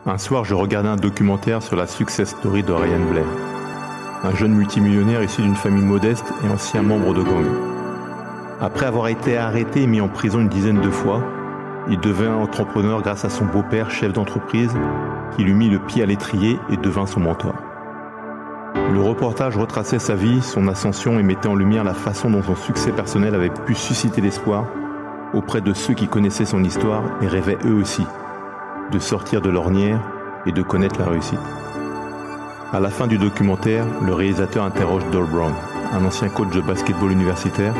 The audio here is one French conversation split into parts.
Un soir, je regardais un documentaire sur la success story de Ryan Blair, un jeune multimillionnaire issu d'une famille modeste et ancien membre de gang. Après avoir été arrêté et mis en prison une dizaine de fois, il devint entrepreneur grâce à son beau-père, chef d'entreprise, qui lui mit le pied à l'étrier et devint son mentor. Le reportage retraçait sa vie, son ascension et mettait en lumière la façon dont son succès personnel avait pu susciter l'espoir auprès de ceux qui connaissaient son histoire et rêvaient eux aussi de sortir de l'ornière et de connaître la réussite. À la fin du documentaire, le réalisateur interroge Doll Brown, un ancien coach de basketball universitaire,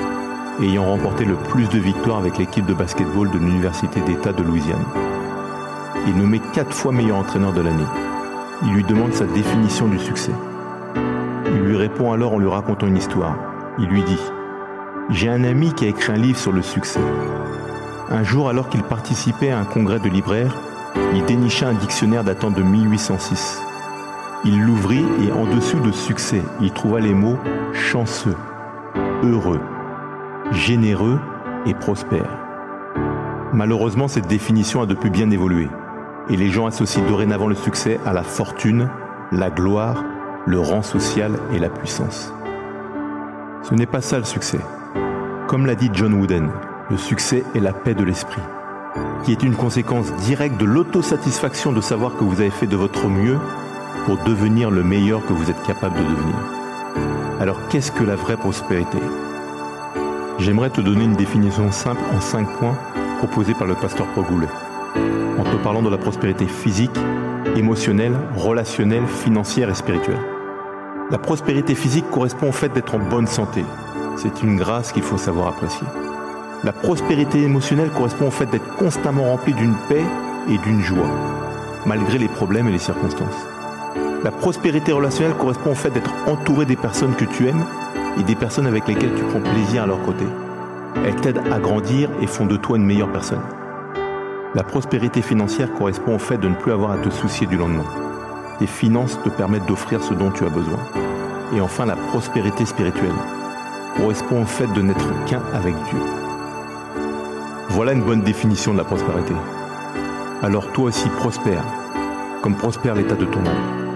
ayant remporté le plus de victoires avec l'équipe de basketball de l'Université d'État de Louisiane. Il est nommé 4 fois meilleur entraîneur de l'année. Il lui demande sa définition du succès. Il lui répond alors en lui racontant une histoire. Il lui dit « J'ai un ami qui a écrit un livre sur le succès. Un jour, alors qu'il participait à un congrès de libraires, il dénicha un dictionnaire datant de 1806. Il l'ouvrit et en dessous de succès, il trouva les mots chanceux, heureux, généreux et prospère. Malheureusement, cette définition a depuis bien évolué et les gens associent dorénavant le succès à la fortune, la gloire, le rang social et la puissance. Ce n'est pas ça le succès. Comme l'a dit John Wooden, le succès est la paix de l'esprit, qui est une conséquence directe de l'autosatisfaction de savoir que vous avez fait de votre mieux pour devenir le meilleur que vous êtes capable de devenir. Alors qu'est-ce que la vraie prospérité ? J'aimerais te donner une définition simple en 5 points proposée par le pasteur Paul Goulet, en te parlant de la prospérité physique, émotionnelle, relationnelle, financière et spirituelle. La prospérité physique correspond au fait d'être en bonne santé. C'est une grâce qu'il faut savoir apprécier. La prospérité émotionnelle correspond au fait d'être constamment rempli d'une paix et d'une joie, malgré les problèmes et les circonstances. La prospérité relationnelle correspond au fait d'être entouré des personnes que tu aimes et des personnes avec lesquelles tu prends plaisir à leur côté. Elles t'aident à grandir et font de toi une meilleure personne. La prospérité financière correspond au fait de ne plus avoir à te soucier du lendemain. Tes finances te permettent d'offrir ce dont tu as besoin. Et enfin, la prospérité spirituelle correspond au fait de n'être qu'un avec Dieu. Voilà une bonne définition de la prospérité. Alors toi aussi prospère, comme prospère l'état de ton âme.